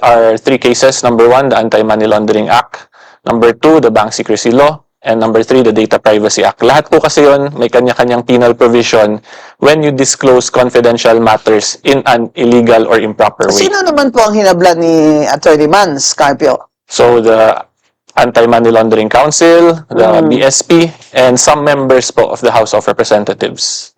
are three cases. Number one, the Anti-Money Laundering Act. Number two, the Bank Secrecy Law. And number three, the Data Privacy Act. Lahat po kasi yun, may kanya-kanyang penal provision when you disclose confidential matters in an illegal or improper way. Sino naman po ang hinablan ni Attorney Mans Carpio? So the Anti-Money Laundering Council, the BSP, and some members po of the House of Representatives.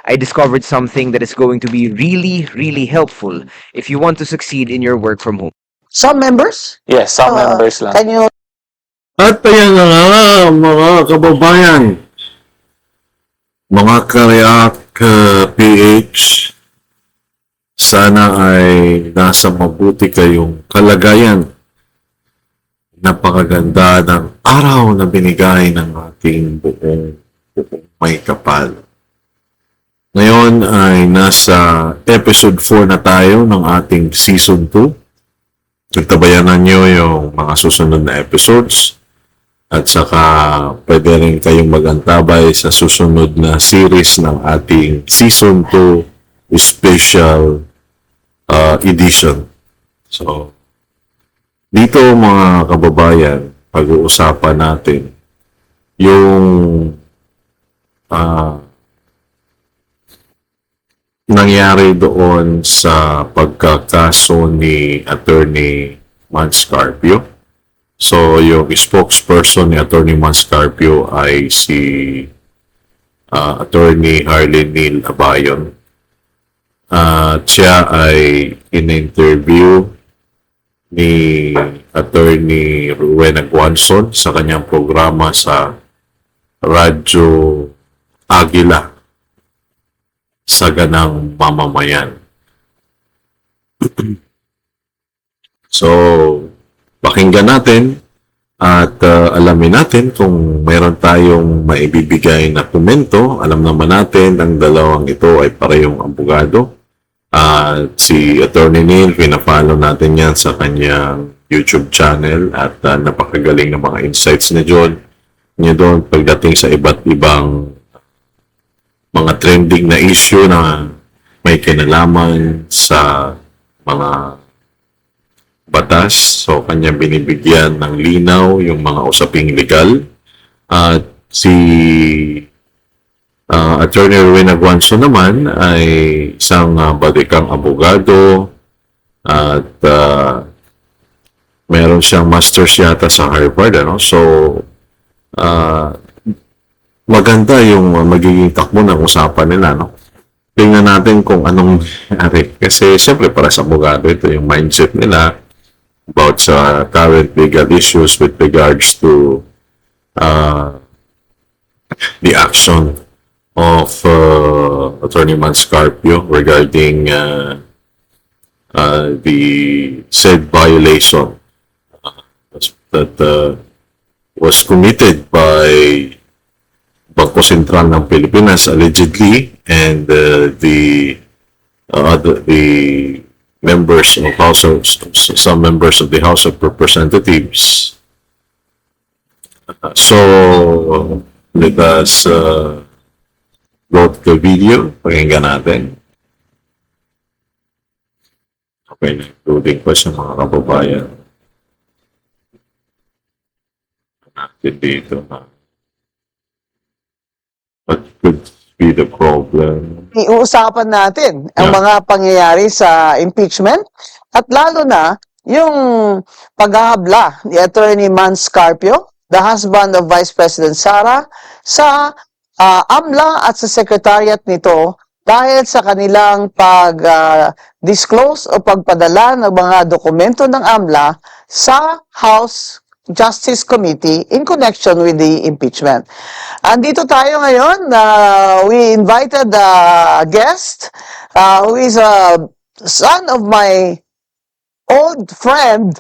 I discovered something that is going to be really, really helpful if you want to succeed in your work from home. Some members? Yes, some members lang. Can you... At ayan na nga, mga kababayan, mga Kariak PH, sana ay nasa mabuti kayong kalagayan. Napakaganda ng araw na binigay ng ating buong may kapal. Ngayon ay nasa episode 4 na tayo ng ating season 2. Nagtabayanan nyo yung mga susunod na episodes. At saka pwede rin kayong mag-antabay sa susunod na series ng ating Season 2 Special Edition. So, dito mga kababayan, pag-uusapan natin yung nangyari doon sa pagkakaso ni Attorney Mans Carpio. So, yung spokesperson ni Attorney Mans Carpio ay si Attorney Harleen Neal Abayon. Siya ay in-interview ni Attorney Rowena Guanzon sa kanyang programa sa Radyo Agila sa Ganang Mamamayan. So, pakinggan natin at alamin natin kung meron tayong maibibigay na komento. Alam naman natin ang dalawang ito ay parehong abogado. Si Attorney Neal, pinafollow natin yan sa kanyang YouTube channel at napakagaling na mga insights niya doon pagdating sa iba't ibang mga trending na issue na may kinalaman sa mga batas. So, kanya binibigyan ng linaw yung mga usaping legal. At si Attorney Rowena Guanzon naman ay isang badikang abogado at meron siyang master's yata sa Harvard. So, maganda yung magiging takbo ng usapan nila. Tingnan natin kung anong nangyari. Kasi siyempre para sa abogado, ito yung mindset nila about sa current legal issues with regards to the action of Attorney Mans Carpio regarding the said violation that was committed by Bangko Sentral ng Pilipinas allegedly, and the members of some members of the House of Representatives. So let us go to the video. Pakinggan natin. Okay, including pa siya mga kababayan. Natin dito. What could be the problem? Iuusapan natin ang mga pangyayari sa impeachment at lalo na yung paghahabla ni Attorney Mans Carpio, the husband of Vice President Sara, sa AMLA at sa secretariat nito dahil sa kanilang pag-disclose o pagpadala ng mga dokumento ng AMLA sa House Justice Committee in connection with the impeachment. Andito tayo ngayon. We invited a guest who is a son of my old friend,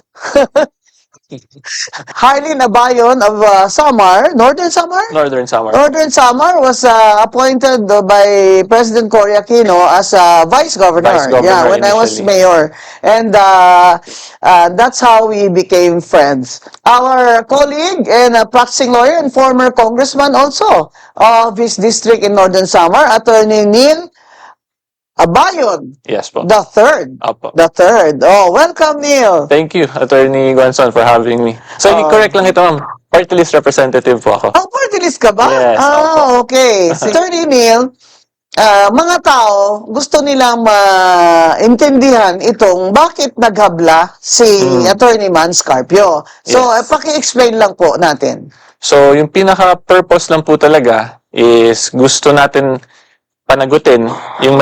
Harleen Abayon of Samar, Northern Samar? Northern Samar. Northern Samar was appointed by President Cory Aquino as Vice Governor. Vice Governor Yeah, when I was initially. mayor. And that's how we became friends. Our colleague and a practicing lawyer and former congressman also of his district in Northern Samar, Attorney Neal Abayon, Yes po. the third. Opo. The third. Oh, welcome, Neil. Thank you, Attorney Guanzon, for having me. So, correct lang ito, ma'am. Party list representative po ako. Oh, party list ka ba? Yes, opo. Okay. Si Attorney Neil, mga tao gusto nilang maintindihan itong bakit naghabla si Attorney Man Scarpio. So, Yes. paki-explain lang po natin. So, yung pinaka-purpose lang po talaga is gusto natin panagutin yung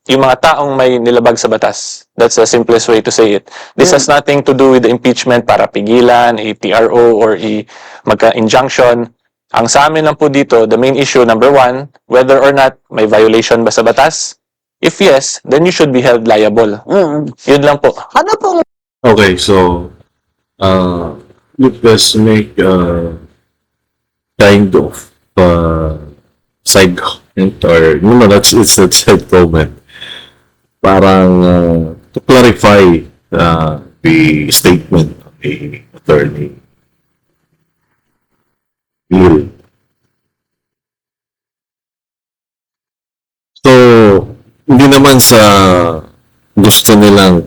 yung mga taong may nilabag sa batas. That's the simplest way to say it. This has nothing to do with the impeachment para pigilan, i-TRO, or magka-injunction. Ang sa amin lang po dito, the main issue, number one, whether or not may violation ba sa batas. If yes, then you should be held liable. Yun lang po. Ano pong Okay, so let's make kind of side comment, or no, it's a side comment. Parang to clarify the statement of the attorney. Neil. So, hindi naman sa gusto nilang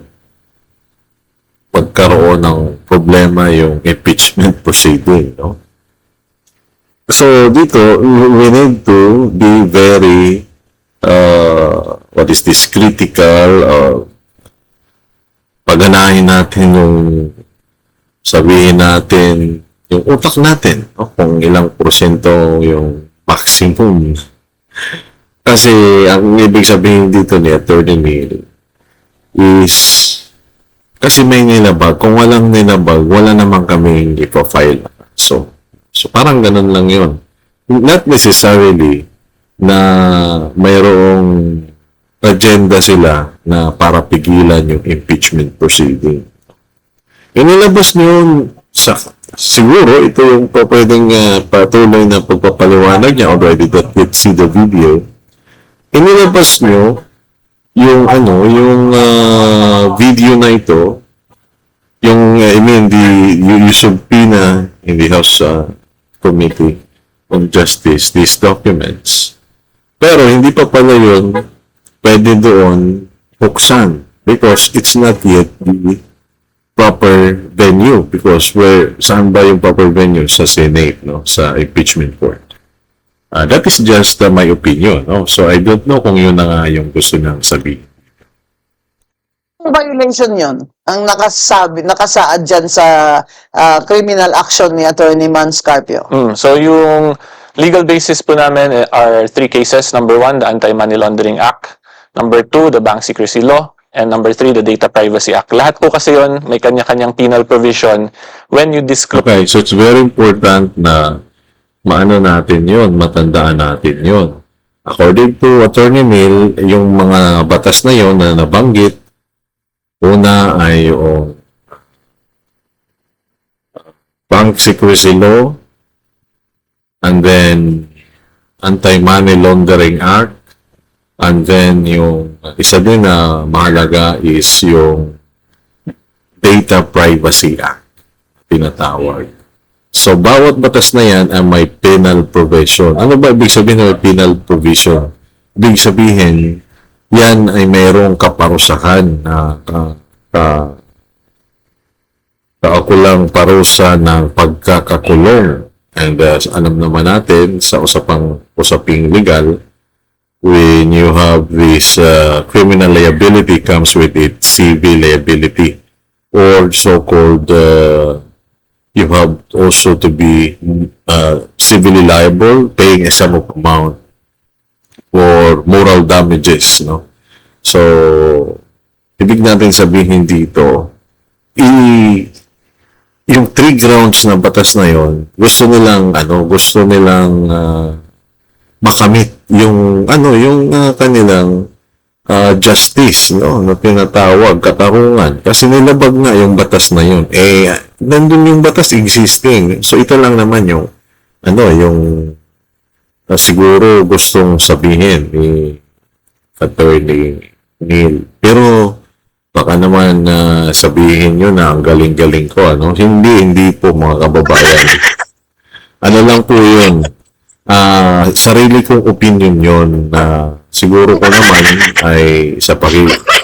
pagkaroon ng problema yung impeachment proceeding, no? So, dito, we need to be very, what is this, critical, paganahin natin yung, sabihin natin, yung utak natin, no? Kung ilang porsyento yung maximum. Kasi, ang ibig sabihin dito ni Attorney Neil is, kasi may nilabag. Kung walang nilabag, wala naman kaming ipafile. So parang ganun lang yun. Not necessarily na mayroong agenda sila na para pigilan yung impeachment proceeding. Yung nilabas nyo, siguro ito yung pwedeng patuloy na pagpapaliwanag niya already that let's see the video. Inilabas nyo yung video na ito, yung you subpoena in the House Committee on Justice these documents. Pero hindi pa pala yun pwede doon buksan because it's not yet the proper venue, because saan ba yung proper venue? Sa Senate, no? Sa impeachment court. That is just my opinion, no? So I don't know kung yun na nga yung gusto niyang sabihin. violation yon ang nakasaad dyan sa criminal action ni Attorney Man Scarpio? So yung legal basis po namin are three cases. Number one, the Anti-Money Laundering Act. Number two, the Bank Secrecy Law. And number three, the Data Privacy Act. Lahat po kasi yon may kanya-kanyang penal provision when you disclose. Okay, so it's very important na maano natin yon, matandaan natin yon. According to Attorney Neil, yung mga batas na yon na nabanggit, una ay yung Bank Secrecy Law, and then Anti-Money Laundering Act, and then yung isa din na mahalaga is yung Data Privacy Act, tinatawag. So, bawat batas na yan ay may penal provision. Ano ba ibig sabihin ng penal provision? Ibig sabihin, yan ay mayroong kaparusahan na kaukulang parusa ng pagkakakulong. And alam naman natin sa usaping legal, when you have this criminal liability comes with it civil liability, or so-called you have also to be civilly liable, paying a sum of amount for moral damages, no? So, ibig natin sabihin dito, yung three grounds na batas na yon, gusto nilang makamit yung kanilang justice, no, na tinatawag katarungan, kasi nilabag nga yung batas na yun. Nandun yung batas existing. So ito lang naman yung siguro gustong sabihin ni Attorney Neil. Pero baka naman sabihin nyo na ang galing-galing ko, ano? Hindi po mga kababayan. Ano lang po yun. sarili kong opinion yon na siguro ko naman ay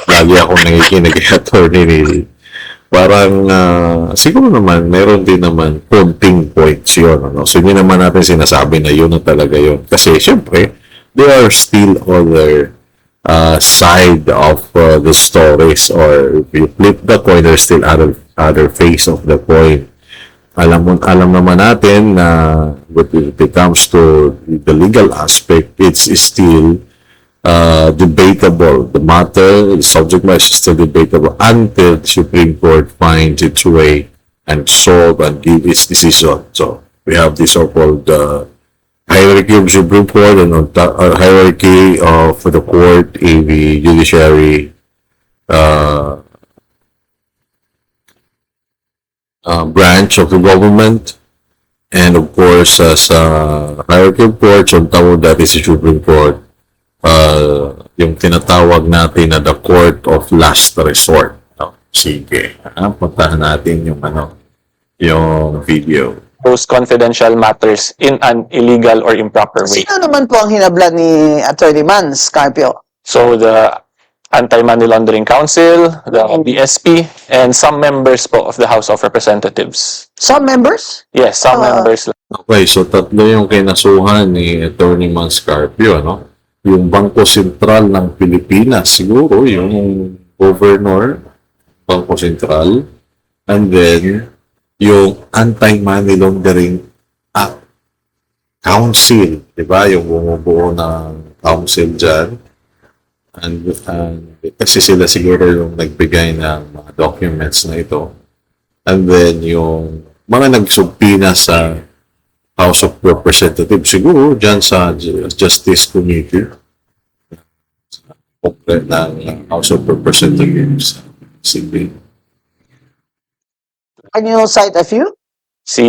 lagi akong nakikinig kay attorney ni parang siguro naman meron din naman konting points yun. Ano? So hindi naman natin sinasabi na yun na talaga yun. Kasi syempre, there are still other side of the stories, or if you flip the coin, there's still other face of the coin. Alam naman natin na when it comes to the legal aspect, it's still debatable. The matter, the subject matter is still debatable until the Supreme Court finds its way and solve and give its decision. So we have this so-called hierarchy of Supreme Court and hierarchy of the court in the judiciary branch of the government, and of course sa hierarchy of courts, ang tawag dati sa Supreme Court, yung tinatawag natin na the court of last resort. Sige, puntahan natin yung yung video. Those confidential matters in an illegal or improper way. Sino naman po ang hinabla ni Attorney Mans Carpio? So the Anti-Money Laundering Council, the BSP, and some members po of the House of Representatives. Some members? Yes, some members. Okay, so tatlo yung kinasuhan ni Attorney Mans Carpio, no? Yung Bangko Sentral ng Pilipinas, siguro, yung Governor, Bangko Sentral, and then yung Anti-Money Laundering Act Council, di ba? Yung bumubuo ng council dyan. And kasi sila siguro yung nagbigay ng mga documents na ito. And then yung mga nagsubpina sa House of Representatives, siguro dyan sa Justice Committee ng House of Representatives. Sige. Can you cite a few? Si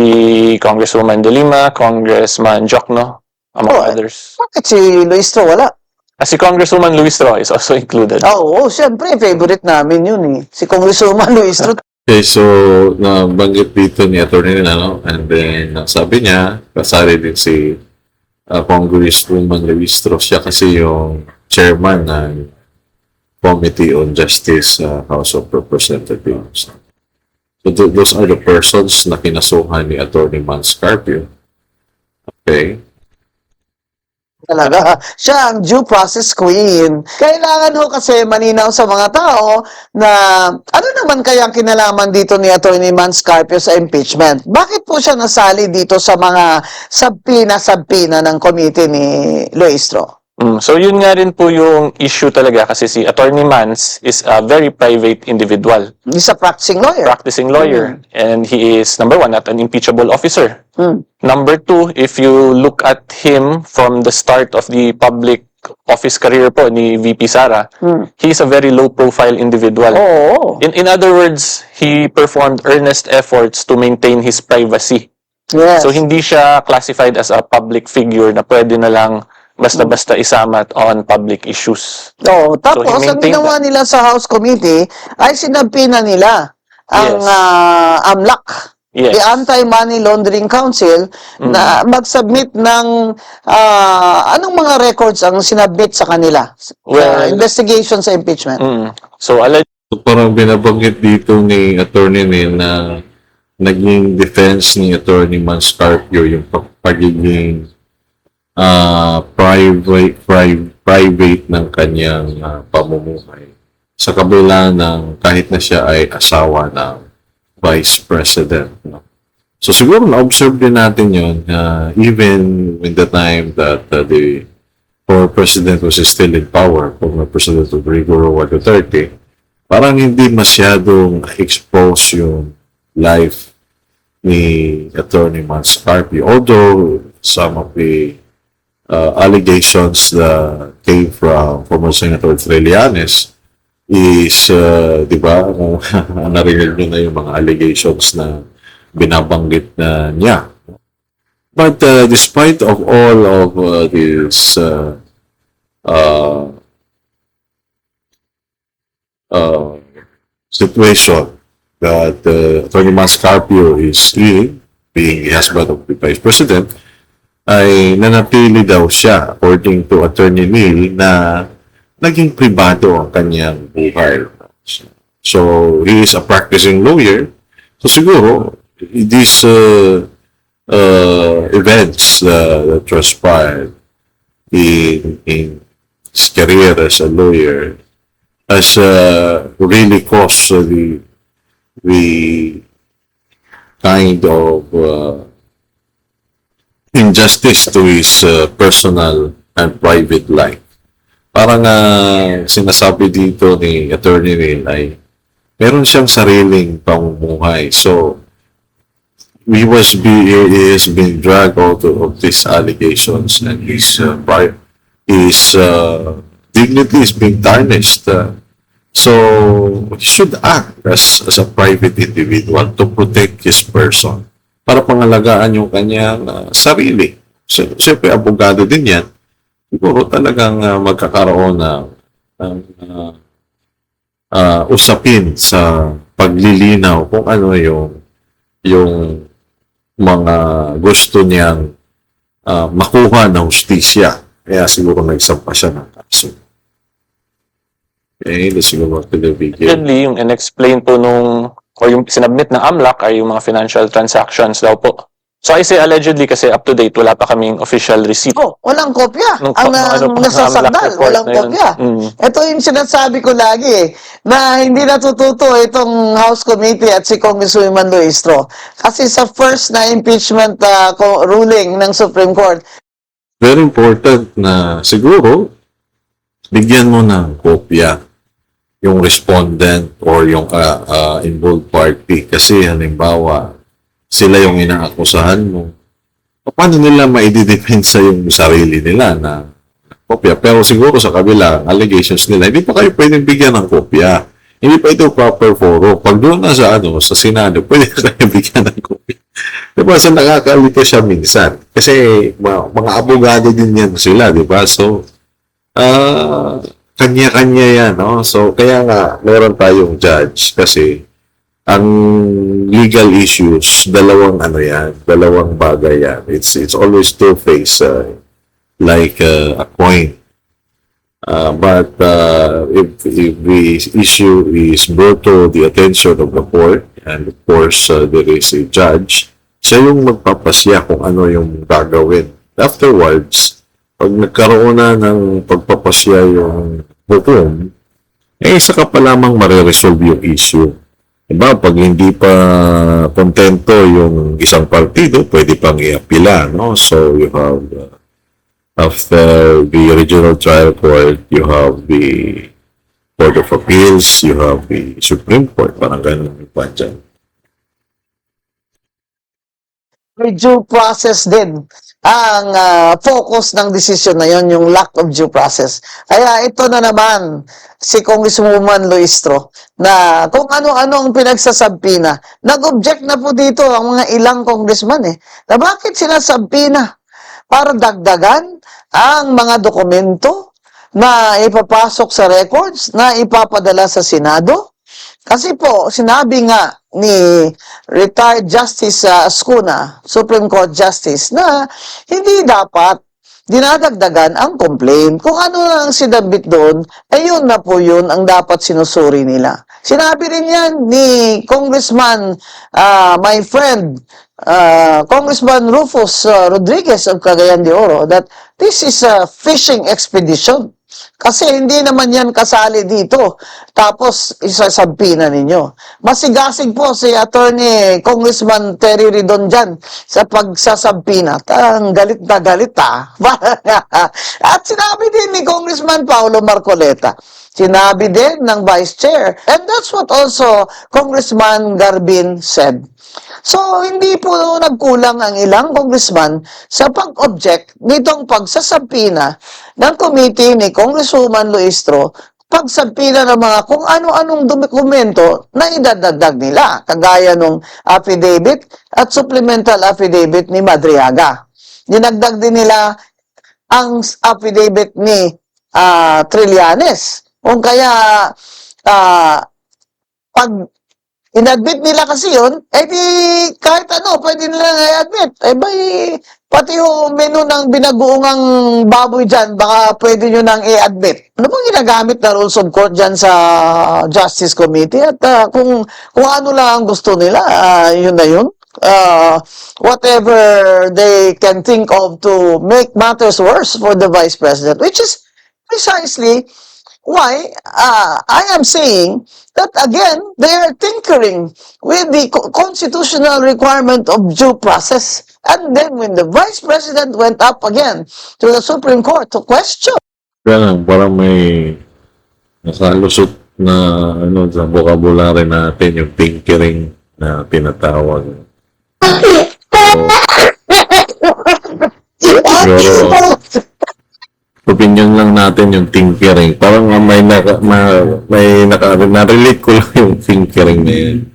Congresswoman De Lima, Congressman Jokno, among others. Bakit si Luis Tro wala? Si Congresswoman Luis Tro is also included. Oo, syempre, favorite namin yun eh. Si Congresswoman Luis Tro. Okay, so nabanggit dito ni Atty. And then sabi niya, kasali din si Congresswoman Luis Tro. Siya kasi yung chairman ng Committee on Justice House of Representatives. So those are the persons na kinasuhan ni Atty. Mans Carpio. Okay. Talaga, siya ang due process queen. Kailangan ho kasi maninaw sa mga tao na ano naman kaya ang kinalaman dito ni Atty. Mans Carpio sa impeachment? Bakit po siya nasali dito sa mga sabpina ng committee ni Luis Tro? So yun nga rin po yung issue talaga kasi si Attorney Mans is a very private individual, He's a practicing lawyer. practicing lawyer, and he is, number one, not an impeachable officer. Number two, if you look at him from the start of the public office career po ni VP Sara, he is a very low-profile individual. Oo. In other words, he performed earnest efforts to maintain his privacy. Yes. So hindi siya classified as a public figure na pwede na lang basta-basta isama on public issues. Oo. Tapos, he ang maintained ginawa nila sa House Committee ay sinabpina nila ang Yes. AMLAC. Yes. The Anti-Money Laundering Council na mag-submit ng anong mga records ang sinabit sa kanila sa Well, investigation sa impeachment. So, So, parang binabanggit dito ni Atty. Na naging defense ni Atty. Mans Carpio yung pagiging private ng kanyang pamumuhay. Sa kabila ng kahit na siya ay asawa ng Vice President. No? So siguro na-observe din natin yun even in the time that the former President was still in power, former President Rodrigo Roa Duterte, parang hindi masyadong expose yung life ni Atty. Mans Carpio. Although some of the allegations that came from former Senator Trillanes is, di ba, narinig nyo na yung mga allegations na binabanggit na niya. But despite of all of this situation that Atty. Mans Carpio is in, being the husband of the Vice President, ay nanatili daw siya, according to Attorney Neil, na naging pribado ang kanyang buhay. So, he is a practicing lawyer. So, siguro, these events that transpired in his career as a lawyer has really caused the kind of injustice to his personal and private life. Parang sinasabi dito ni Attorney Neil ay meron siyang sariling pamumuhay. So, he is being dragged out of these allegations, and his dignity is being tarnished. So, he should act as a private individual to protect his person para pangalagaan yung kanyang sarili. Siyempre, abogado din yan. Siguro talagang magkakaroon ng usapin sa paglilinaw kung ano yung mga gusto niyang makuha ng hustisya. Kaya siguro nagsampa siya ng kaso. Okay, let's go back to the video. Allegedly, yung in-explain po or yung sinabmit ng AMLAC ay yung mga financial transactions daw po. So I say allegedly kasi up to date, wala pa kaming official receipt. Oh, walang kopya. Nung- Ang ano pa, nasasandal, AMLAC report walang na yun. kopya. Ito yung sinasabi ko lagi na hindi natututo itong House Committee at si Congresswoman Luistro. Kasi sa first na impeachment ruling ng Supreme Court, Very important na siguro bigyan mo ng kopya yung respondent or yung involved party kasi halimbawa sila yung inaakusahan mo. Paano nila maididepensa yung sarili nila na kopya? Pero siguro sa kabila, allegations nila, hindi pa kayo pwedeng bigyan ng kopya. Hindi pa ito proper forum. Pag doon na sa Senado, pwede kayo bigyan ng kopya. Diba? So, nakakalito siya minsan. Kasi, mga abogado din yan sila, diba? So, kanya-kanya yan, no? So, kaya nga, meron tayong judge kasi ang legal issues, dalawang bagay yan. It's always two-faced, like a coin. But if the issue is brought to the attention of the court, and of course, there is a judge, siya yung magpapasya kung ano yung gagawin. Afterwards, pag nagkaroon na ng pagpapasya yung hukom, saka pa lamang mariresolve yung issue. Diba, pag hindi pa kontento yung isang partido, pwede pang i-apila, no? So, you have, after the original trial court, you have the Court of Appeals, you have the Supreme Court, parang ganun yung pa dyan. may due process din ang focus ng desisyon na yon, yung lack of due process. Kaya ito na naman si Congresswoman Luistro na kung ano-ano ang pinagsasabi na. Nag-object na po dito ang mga ilang congressman na bakit sinasabpi na para dagdagan ang mga dokumento na ipapasok sa records na ipapadala sa Senado. Kasi po, sinabi nga ni retired Justice Ascuna, Supreme Court Justice, na hindi dapat dinadagdagan ang complaint. Kung ano ang sinabit doon, ayun na po yun ang dapat sinusuri nila. Sinabi rin yan ni Congressman, my friend, Congressman Rufus Rodriguez of Cagayan de Oro, that this is a fishing expedition. Kasi hindi naman yan kasali dito. Tapos, isasabi na ninyo. Masigasig po si Attorney Congressman Terry Ridon dyan sa pagsasabi na. Galit na galit At sinabi din ni Congressman Paulo Marcoleta. Sinabi din ng Vice Chair. And that's what also Congressman Garbin said. So, hindi po nagkulang ang ilang congressman sa pag-object nitong pagsasabina ng committee ni Congresswoman Luistro, pagsabina ng mga kung ano-anong dokumento na idadagdag nila, kagaya ng affidavit at supplemental affidavit ni Madriaga. Dinagdag din nila ang affidavit ni Trillanes. Kung kaya, pag inadmit nila kasi yun, di kahit ano, pwede nila i-admit. Pati yung menu ng binagoongang baboy dyan, baka pwede nyo nang i-admit. Ano bang ginagamit na rules of court dyan sa Justice Committee? At kung ano lang ang gusto nila, yun na yun. Whatever they can think of to make matters worse for the Vice President, which is precisely why I am saying that again, they are tinkering with the constitutional requirement of due process. And then when the Vice President went up again to the Supreme Court to question Kaya parang may nakalusot na ano sa vocabulary natin yung tinkering na tinatawag. Siguro, opinion lang natin yung tinkering. Parang na-relate ko lang yung tinkering na yun.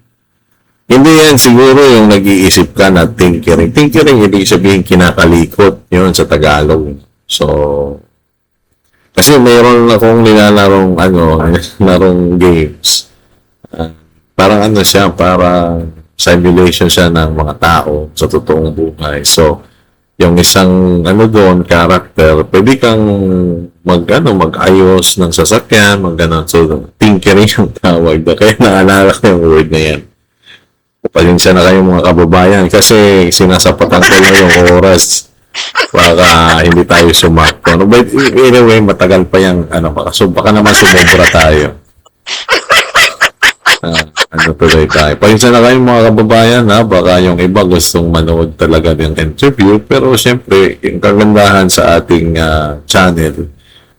Hindi yan siguro yung nag-iisip ka na tinkering. Tinkering, hindi sabihin kinakalikot yun sa Tagalog. So, kasi mayroon akong nilalarong larong games. Parang ano siya, parang simulation siya ng mga tao sa totoong buhay. So, yung isang doon, character, pwede kang mag-ayos ng sasakyan, So, tinkering yung tawag doon. Kaya naalala ko yung word na yan. Pasensya na kayo mga kababayan kasi sinasapatan ko na yung oras. Baka hindi tayo sumakto. But anyway, matagal pa yung baka naman sumobra tayo. Tuloy tayo. Pasensya na kayo mga kababayan, baka yung iba gustong manood talaga ng interview, pero siyempre, yung kagandahan sa ating channel,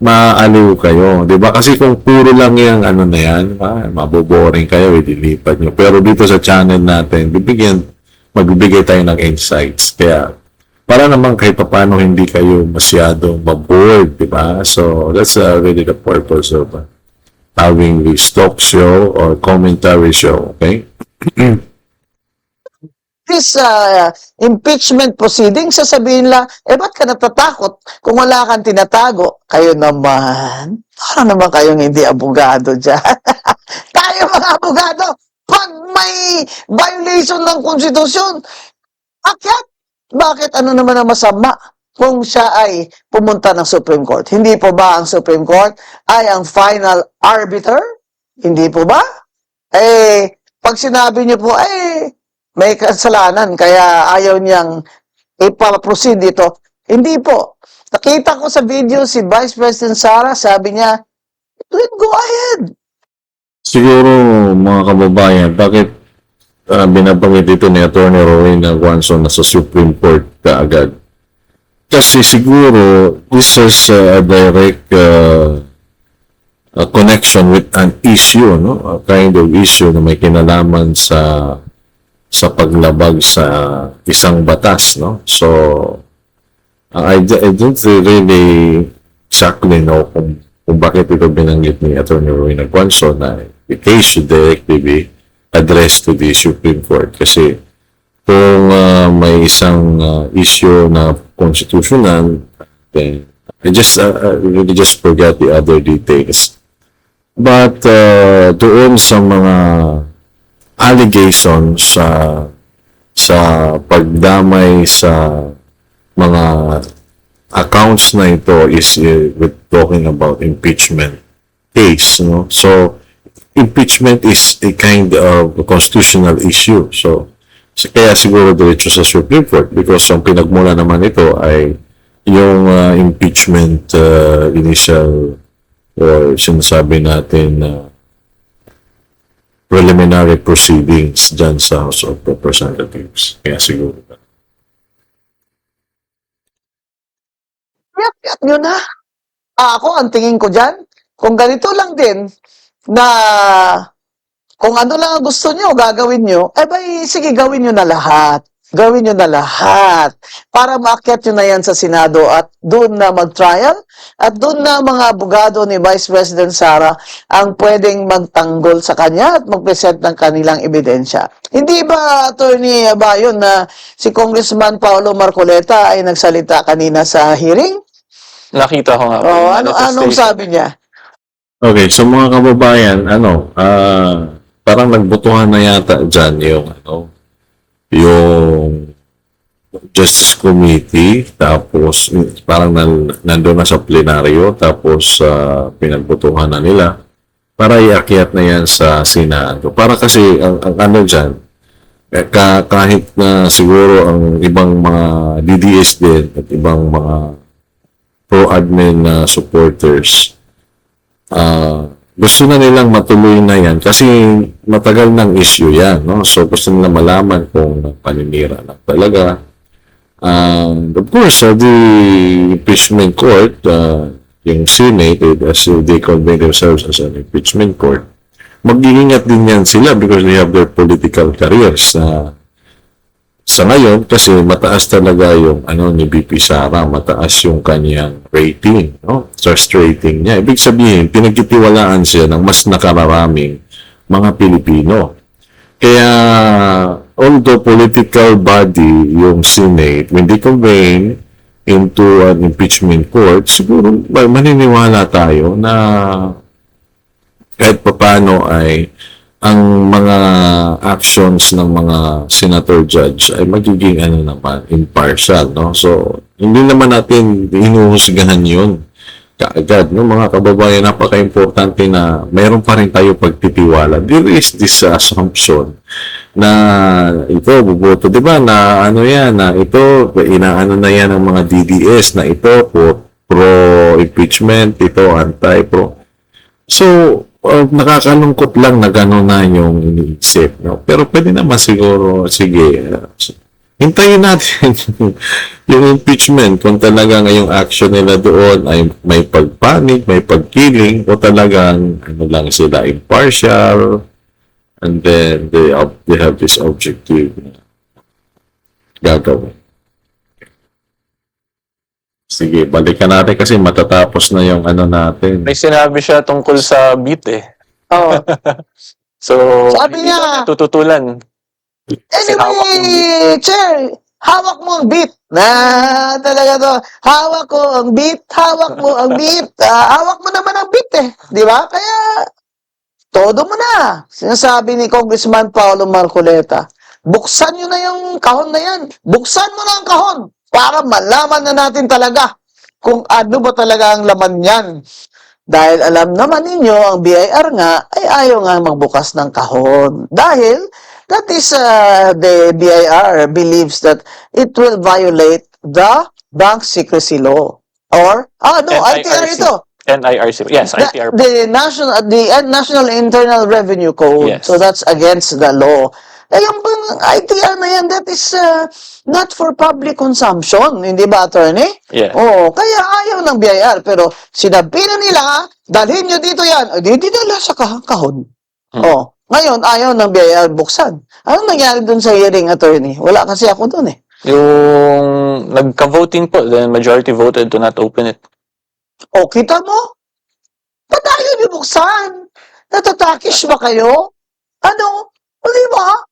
maaliw kayo, di ba? Kasi kung puro lang yung na yan, maboboring kayo, idilipat nyo. Pero dito sa channel natin, magbibigay tayo ng insights. Kaya, para naman kahit paano hindi kayo masyadong mabored, di ba? So, that's really the purpose of having this talk show or commentary show, okay? this impeachment proceeding, sasabihin lang, ba't ka natatakot kung wala kang tinatago? Kayo naman, parang naman kayong hindi abogado dyan. Tayo mga abogado, pag may violation ng konstitusyon, akyat, bakit ano naman ang masama kung siya ay pumunta ng Supreme Court? Hindi po ba ang Supreme Court ay ang final arbiter? Hindi po ba? Pag sinabi niyo po, may kasalanan, kaya ayaw niyang ipaproceed dito. Hindi po. Nakita ko sa video si Vice President Sara, sabi niya, go ahead. Siguro, mga kababayan, bakit binabanggit ito ni Atty. Rowena Guanzon na sa Supreme Court kaagad? Kasi siguro, this is a direct a connection with an issue, a kind of issue na may kinalaman sa paglabag sa isang batas, no? So, I don't really exactly know kung bakit ito binanggit ni Atty. Rowena Guanzon na the case should directly be addressed to the Supreme Court. Kasi kung may isang issue na constitutional, then I really just forget the other details. But doon sa mga allegations sa pagdamay sa mga accounts na ito is we're talking about impeachment case, no? So impeachment is a kind of constitutional issue. So kaya siguro diretso sa Supreme Court because ang pinagmula naman ito ay yung impeachment initial or sinasabi natin preliminary proceedings dyan sa House of Representatives. Kaya siguro. Yap nyo na. Ako, ang tingin ko dyan, kung ganito lang din, na kung ano lang ang gusto nyo, gagawin nyo, sige, gawin nyo na lahat. Gawin nyo na lahat para maakyat nyo na yan sa Senado at doon na mag-trial at doon na mga abogado ni Vice President Sara ang pwedeng magtanggol sa kanya at mag-present ng kanilang ebidensya. Hindi ba, Attorney Bayon, na si Congressman Paolo Marcoleta ay nagsalita kanina sa hearing? Nakita ko nga. po yung Anong manifestation. sabi niya? Okay, so mga kababayan, parang nagbotohan na yata dyan yung Justice Committee, tapos parang nandun na sa plenaryo, tapos pinagbotohan na nila para iakyat na yan sa Senado. Para kasi, ang ano dyan, kahit na siguro ang ibang mga DDS din at ibang mga pro-admin na supporters, gusto na nilang matuloy na yan kasi matagal ng issue yan, no? So gusto nila malaman kung paninira na talaga. And of course, the impeachment court, yung Senate, as they convey themselves as an impeachment court, mag-iingat din yan sila because they have their political careers. Sa ngayon, kasi mataas talaga yung ni BP Sara, mataas yung kanyang rating, no? Trust rating niya. Ibig sabihin, pinagtitiwalaan siya ng mas nakararaming mga Pilipino. Kaya, although political body yung Senate, when they convene into an impeachment court, siguro maniniwala tayo na kahit papano ay ang mga actions ng mga senator judge ay magiging naman, impartial, no? So, hindi naman natin hinuhusgahan yun kaagad, no? Mga kababayan, napaka-importante na mayroon pa rin tayo pagtitiwala. There is this assumption na ito, buboto, di ba, na na ito, inaano na yan ng mga DDS, na ito, pro-impeachment, ito, anti-pro. So, nakakalungkot lang na gano'n na yung iniisip, no? Pero pwede naman siguro, sige, hintayin natin yung impeachment kung talagang yung action nila doon ay may pagpanik, may pagkiling, o talagang lang sila, impartial, and then they have this objective gagawin. Sige, balikan natin kasi matatapos na yung natin. May sinabi siya tungkol sa beat eh. Oo. So, Sabi hindi niya- ko natututulan. Kasi hawak yung beat. Anyway, Chair, hawak mo ang beat. Na talaga to. Hawak ko ang beat, hawak mo ang beat. Hawak mo naman ang beat eh. Di ba? Kaya, todo mo na. Sinasabi ni Congressman Paolo Marcoleta, buksan nyo na yung kahon na yan. Buksan mo na ang kahon para malaman na natin talaga kung ano ba talaga ang laman niyan. Dahil alam naman ninyo, ang BIR nga ay ayaw nga magbukas ng kahon. Dahil that is the BIR believes that it will violate the Bank Secrecy Law. Or, ITR ito. NIRC. Yes, ITR. The National Internal Revenue Code. Yes. So that's against the law. Yung ITR na yan, that is not for public consumption. Hindi ba, attorney? Yeah. Oo, kaya ayaw ng BIR. Pero sinabi na nila, dalhin nyo dito yan. Di nila sa kahon. Oh, ngayon, ayaw ng BIR buksan. Anong nangyari dun sa hearing, attorney? Wala kasi ako dun eh. Yung nagka-voting po, the majority voted to not open it. O, kita mo? Ba't ayaw nyo buksan? Natatakish ba kayo? Ano? O, di ba?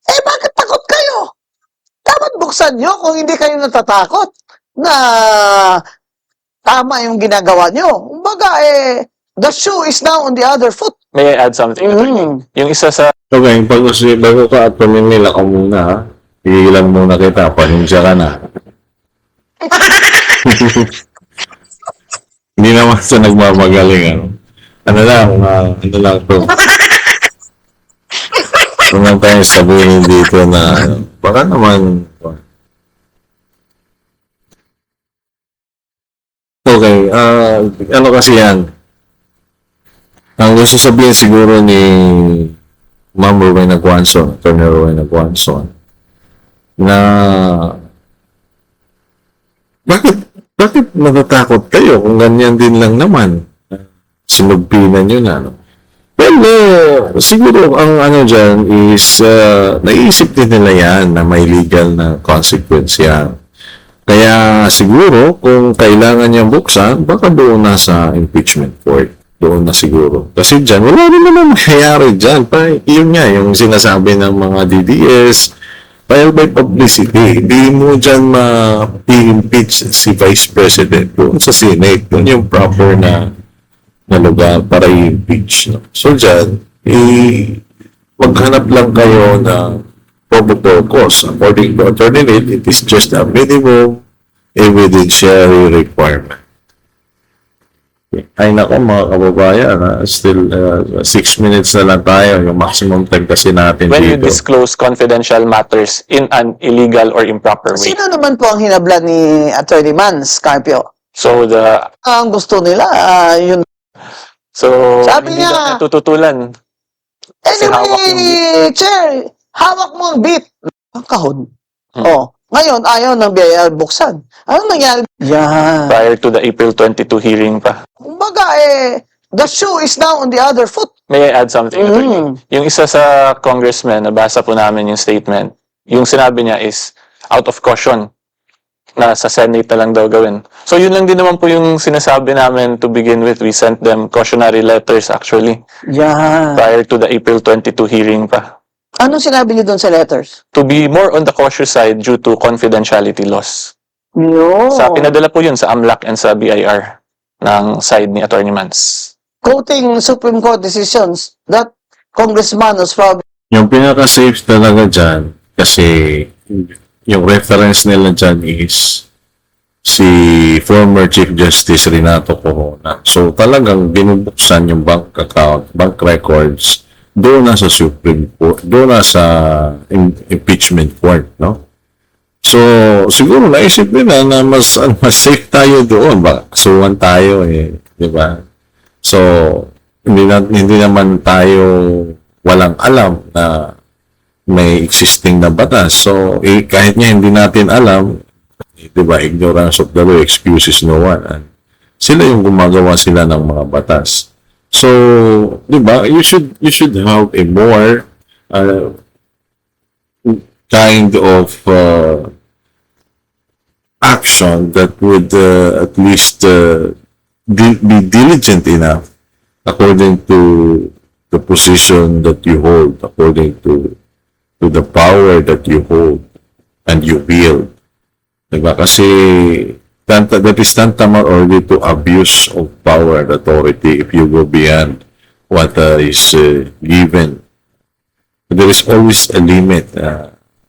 Eh, bakit takot kayo? Dapat buksan nyo kung hindi kayo natatakot na tama yung ginagawa nyo. Kumbaga, the shoe is now on the other foot. May I add something? Yung isa sa Okay, bago ka at paninila ka muna, ha? Iilan muna kita, paninja ka na. Hindi naman sa nagmamagaling, ano lang to. Kung lang tayo sabihin dito na, baka naman, okay, ano kasi yan, ang gusto sabihin siguro ni Ma'am Rowena Guanzon, Attorney Rowena Guanzon, na bakit natatakot kayo kung ganyan din lang naman? Sinugpinan nyo na, no? Well, siguro ang dyan is, naisip din nila yan na may legal na consequence yan. Kaya siguro, kung kailangan niyang buksan, baka doon na sa impeachment court. Doon na siguro. Kasi dyan, wala rin naman mangyayari dyan. Yun nga, yung sinasabi ng mga DDS, file by publicity. Hindi mo dyan ma-impeach si Vice President doon sa Senate. Doon yung proper na lugar para i-impeach. No? So dyan, maghanap lang kayo ng probable cause. According to Attorney Neil, it is just a minimum evidentiary requirement. Ay nako mga kababayan, still 6 minutes na lang tayo, yung maximum time kasi natin When you dito. disclose confidential matters in an illegal or improper way. Sino naman po ang hinabla ni Attorney Mans Carpio? So Ang gusto nila, yun. Sabi hindi niya- lang natututulan. Kasi hawak yung Anyway, Chair, hawak mo ang beat. Ang kahon. Oh, ngayon, ayaw ng BIR buksan. Anong nangyari? Yan. prior to the April 22 hearing pa. Kumbaga, the shoe is now on the other foot. May I add something? Attorney? Yung isa sa congressman, nabasa po namin yung statement, yung sinabi niya is out of caution na sa Senate na lang daw gawin. So yun lang din naman po yung sinasabi namin to begin with. We sent them cautionary letters actually Yan. prior to the April 22 hearing pa. Anong sinabi niyo doon sa letters? To be more on the cautious side due to confidentiality laws. No. Sa pinadala po yun sa AMLAC and sa BIR ng side ni Attorney Mans. Quoting Supreme Court decisions that Congressman was probably Yung pinaka-safe talaga dyan, kasi yung reference nila dyan is si former Chief Justice Renato Corona. So talagang binubuksan yung bank account, bank records, doon na sa Supreme Court, doon na sa impeachment court, no? So, siguro naisip nila na mas safe tayo doon. Baka kasuhan tayo di ba? So, hindi naman tayo walang alam na may existing na batas. So, kahit nga hindi natin alam, di ba, ignorance of the law excuses no one. And sila yung gumagawa sila ng mga batas. So, di ba, you should have a more kind of action that would at least be diligent enough according to the position that you hold, according to the power that you hold and you wield. Diba? Kasi that is tantamount already to abuse of power and authority if you go beyond what is given. There is always a limit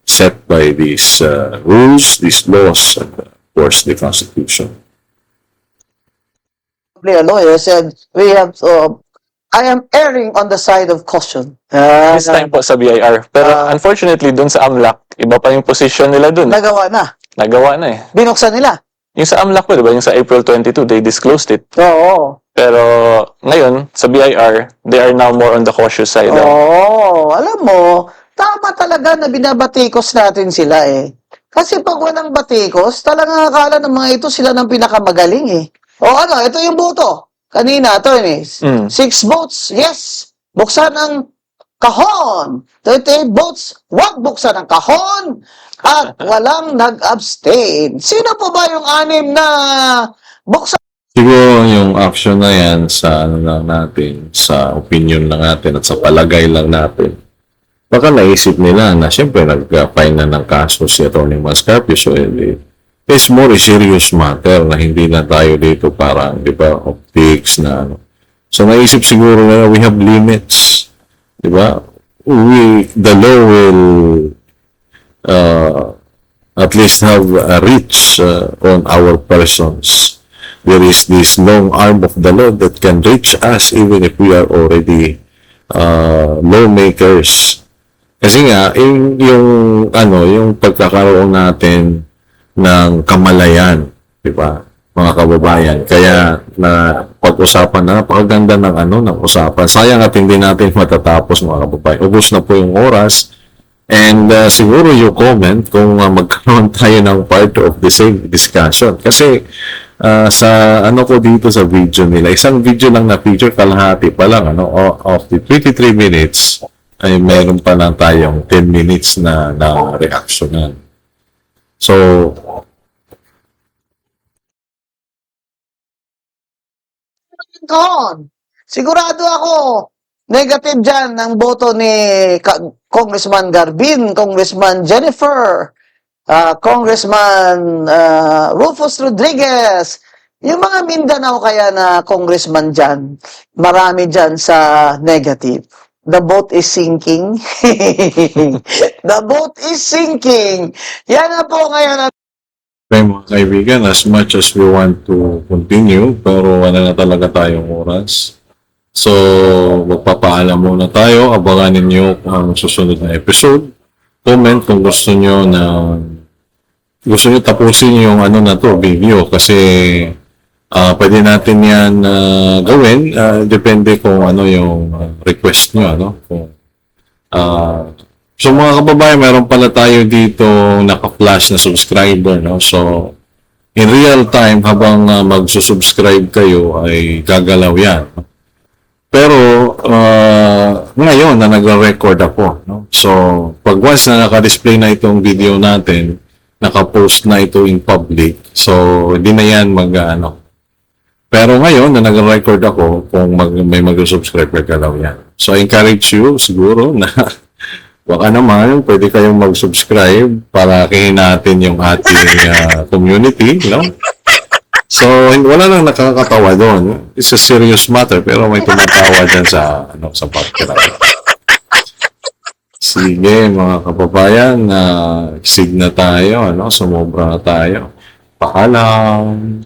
set by these rules, these laws, and of course the Constitution. a lawyer said, we have to, I am erring on the side of caution. This time po sa BIR. Pero unfortunately, dun sa AMLAC, iba pa yung position nila dun. Nagawa na. Nagawa na eh. Binuksan nila. Yung sa AMLAC po, di ba? Yung sa April 22, they disclosed it. Oo. Pero ngayon, sa BIR, they are now more on the cautious side. Oo. Alam mo, tama talaga na binabatikos natin sila eh. Kasi pag walang batikos, talagang akala ng mga ito sila ng pinakamagaling eh. O ano, ito yung boto. Kanina, attorneys. 6 votes, yes. Buksan ang kahon. 38 votes, wag buksan ang kahon. At walang nag-abstain. Sino po ba yung 6 na buksan? Siguro yung action na yan sa ano lang natin, sa opinion lang natin at sa palagay lang natin. Baka naisip nila na siyempre nag-file na ng kaso si Atty. Mascarpio. So, it's more a serious matter na hindi na tayo dito parang, di ba, optics na ano. So, naisip siguro na we have limits. Di ba? The law will at least have a reach on our persons. There is this long arm of the law that can reach us even if we are already lawmakers. Kasi nga, yung pagkakaroon natin ng kamalayan, di ba, mga kababayan. Kaya na pag-usapan na, napakaganda ng usapan. Sayang at hindi natin matatapos, mga kababayan. Ubus na po yung oras. And siguro yung comment kung magkaroon tayo ng part of the same discussion. Kasi sa ko dito sa video nila, isang video lang na feature, kalahati pa lang, of the 23 minutes, ay meron pa lang tayong 10 minutes na reactionan. So, Kahon. Sigurado ako, negative dyan ang boto ni Congressman Garbin, Congressman Jennifer, Congressman Rufus Rodriguez, yung mga Mindanao kaya na congressman dyan, marami dyan sa negative. the boat is sinking. The boat is sinking. Yan na po ngayon ang Okay, mga kaibigan, as much as we want to continue, pero wala na talaga tayong oras. So, magpapaalam muna tayo. Abangan ninyo ang susunod na episode. Comment kung gusto nyo tapusin yung ano na to, video. Kasi, pwede natin yan gawin. Depende kung ano yung request nyo, ano. So mga kababayan, meron pala tayo dito naka-flash na subscriber, no? So, in real time, habang magsusubscribe kayo, ay gagalaw yan. Pero, ngayon na nagre-record ako, no? So, pag once na naka-display na itong video natin, naka-post na ito in public, so, hindi na yan Pero ngayon, na nag-record ako, kung may mag-subscribe, gagalaw yan. So, I encourage you, siguro, na baka naman, pwede kayong mag-subscribe para kainin natin yung ating community, no? So, wala nang nakakatawa doon. It's a serious matter, pero may tumatawa dyan sa background. Sige, mga kababayan, exceed na tayo, sumobra na tayo. Paalam!